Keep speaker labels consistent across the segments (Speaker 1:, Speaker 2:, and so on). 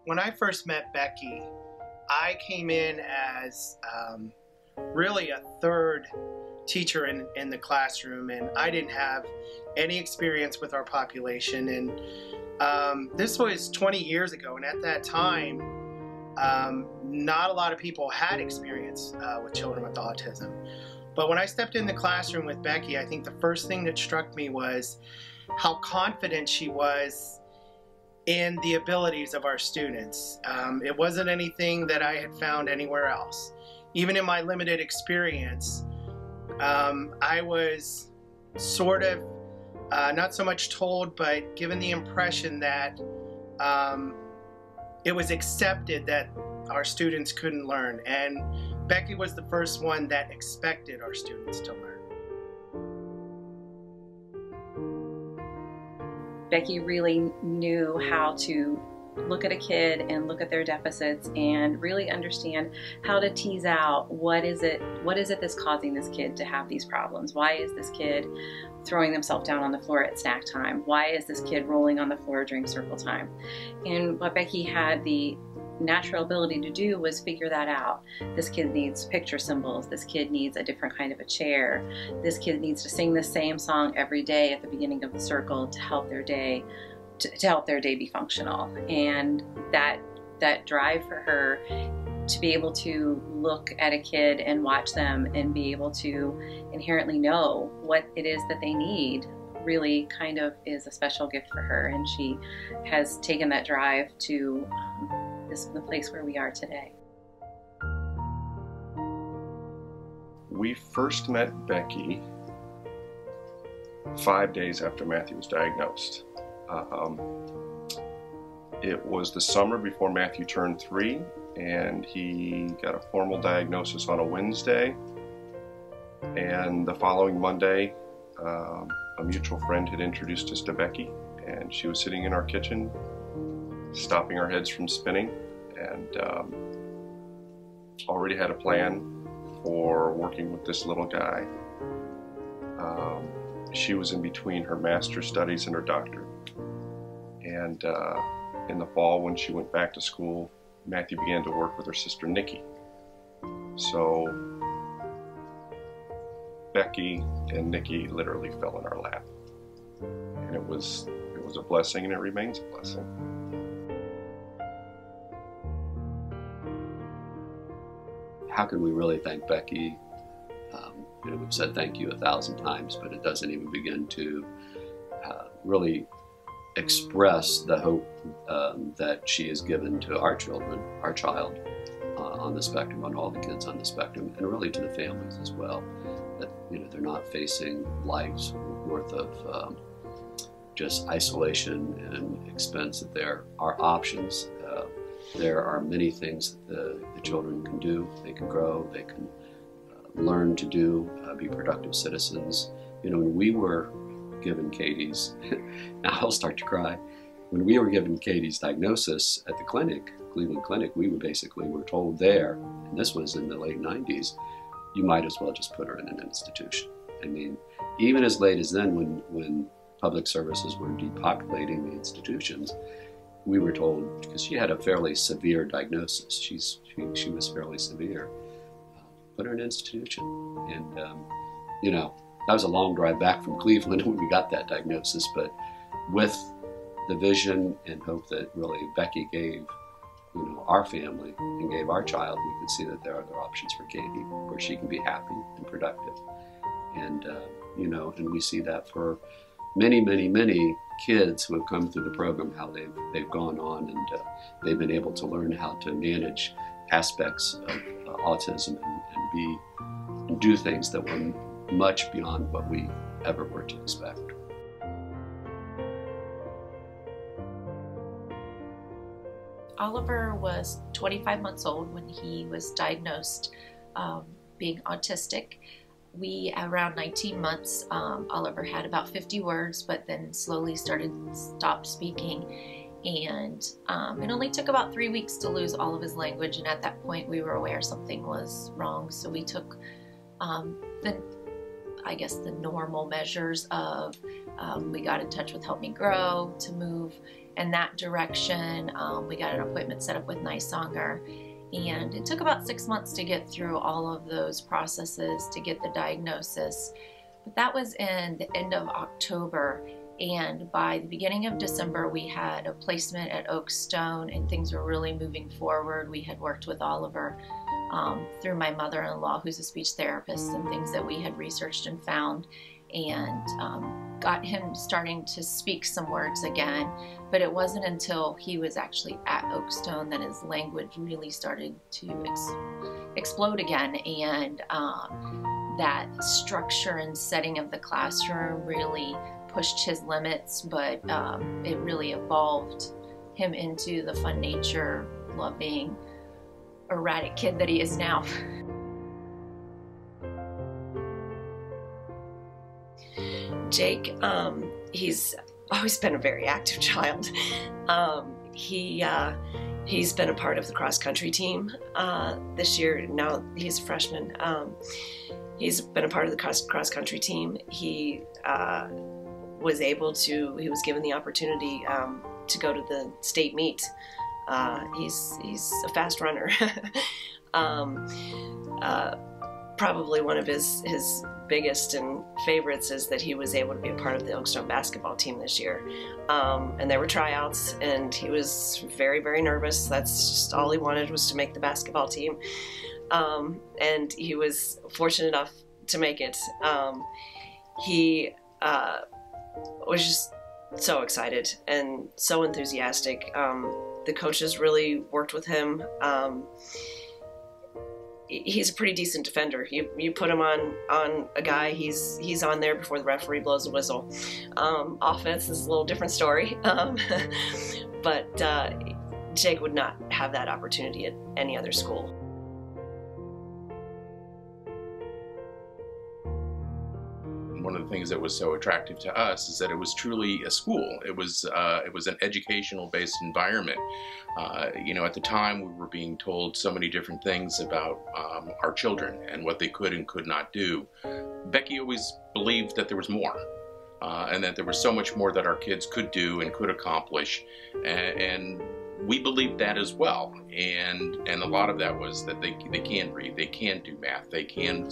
Speaker 1: when I first met Becky, I came in as really a third teacher in the classroom, and I didn't have any experience with our population. And this was 20 years ago, and at that time, not a lot of people had experience with children with autism. But when I stepped in the classroom with Becky, I think the first thing that struck me was how confident she was in the abilities of our students. It wasn't anything that I had found anywhere else. Even in my limited experience, I was sort of not so much told, but given the impression that it was accepted that our students couldn't learn. And Becky was the first one that expected our students to learn.
Speaker 2: Becky really knew how to look at a kid and look at their deficits and really understand how to tease out what is it that's causing this kid to have these problems. Why is this kid throwing themselves down on the floor at snack time? Why is this kid rolling on the floor during circle time? And what Becky had the natural ability to do was figure that out. This kid needs picture symbols. This kid needs a different kind of a chair. This kid needs to sing the same song every day at the beginning of the circle to help their day be functional. And that drive for her to be able to look at a kid and watch them and be able to inherently know what it is that they need really kind of is a special gift for her. And she has taken that drive to the place where we are today.
Speaker 3: We first met Becky 5 days after Matthew was diagnosed. It was the summer before Matthew turned 3, and he got a formal diagnosis on a Wednesday. And the following Monday, a mutual friend had introduced us to Becky, and she was sitting in our kitchen, stopping our heads from spinning, and already had a plan for working with this little guy. She was in between her master's studies and her doctorate. And in the fall, when she went back to school, Matthew began to work with her sister Nikki. So Becky and Nikki literally fell in our lap. And it was a blessing, and it remains a blessing.
Speaker 4: How can we really thank Becky? We've said thank you 1,000 times, but it doesn't even begin to really express the hope that she has given to our children, our child on the spectrum, on all the kids on the spectrum, and really to the families as well. That they're not facing life's worth of just isolation and expense. That there are options. There are many things that the children can do. They can grow. They can learn to do, be productive citizens. When we were given Katie's, now I'll start to cry. When we were given Katie's diagnosis at the clinic, Cleveland Clinic, we were told there, and this was in the late 90s, you might as well just put her in an institution. I mean, even as late as then, when public services were depopulating the institutions, we were told, because she had a fairly severe diagnosis, she was fairly severe, put her in an institution. And, that was a long drive back from Cleveland when we got that diagnosis, but with the vision and hope that really Becky gave, our family and gave our child, we could see that there are other options for Katie where she can be happy and productive. And, and we see that for many, many, many kids who have come through the program, how they've gone on and they've been able to learn how to manage aspects of autism and do things that were much beyond what we ever were to expect.
Speaker 5: Oliver was 25 months old when he was diagnosed being autistic. Around 19 months, Oliver had about 50 words, but then slowly stopped speaking. And it only took about 3 weeks to lose all of his language. And at that point, we were aware something was wrong. So we took the normal measures of we got in touch with Help Me Grow to move in that direction. We got an appointment set up with Nysonger, and it took about 6 months to get through all of those processes to get the diagnosis. But that was in the end of October, and by the beginning of December we had a placement at Oakstone, and things were really moving forward. We had worked with Oliver through my mother-in-law, who's a speech therapist, and things that we had researched and found, and got him starting to speak some words again. But it wasn't until he was actually at Oakstone that his language really started to explode again, and that structure and setting of the classroom really pushed his limits, but it really evolved him into the fun nature, loving, erratic kid that he is now.
Speaker 6: Jake, he's always been a very active child. He's been a part of the cross-country team this year. Now he's a freshman. He's been a part of the cross-country team. He was given the opportunity to go to the state meet. He's a fast runner. Probably one of his biggest and favorites is that he was able to be a part of the Oakstone basketball team this year. And there were tryouts, and he was very, very nervous. That's just all he wanted, was to make the basketball team. And he was fortunate enough to make it. He was just so excited and so enthusiastic. The coaches really worked with him. He's a pretty decent defender. You put him on a guy, he's on there before the referee blows the whistle. Offense is a little different story, but Jake would not have that opportunity at any other school.
Speaker 7: One of the things that was so attractive to us is that it was truly a school. It was an educational-based environment. At the time we were being told so many different things about our children and what they could and could not do. Becky always believed that there was more, and that there was so much more that our kids could do and could accomplish, and we believed that as well. And a lot of that was that they can read, they can do math, they can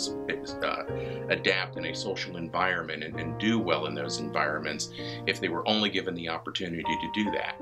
Speaker 7: adapt in a social environment and do well in those environments if they were only given the opportunity to do that.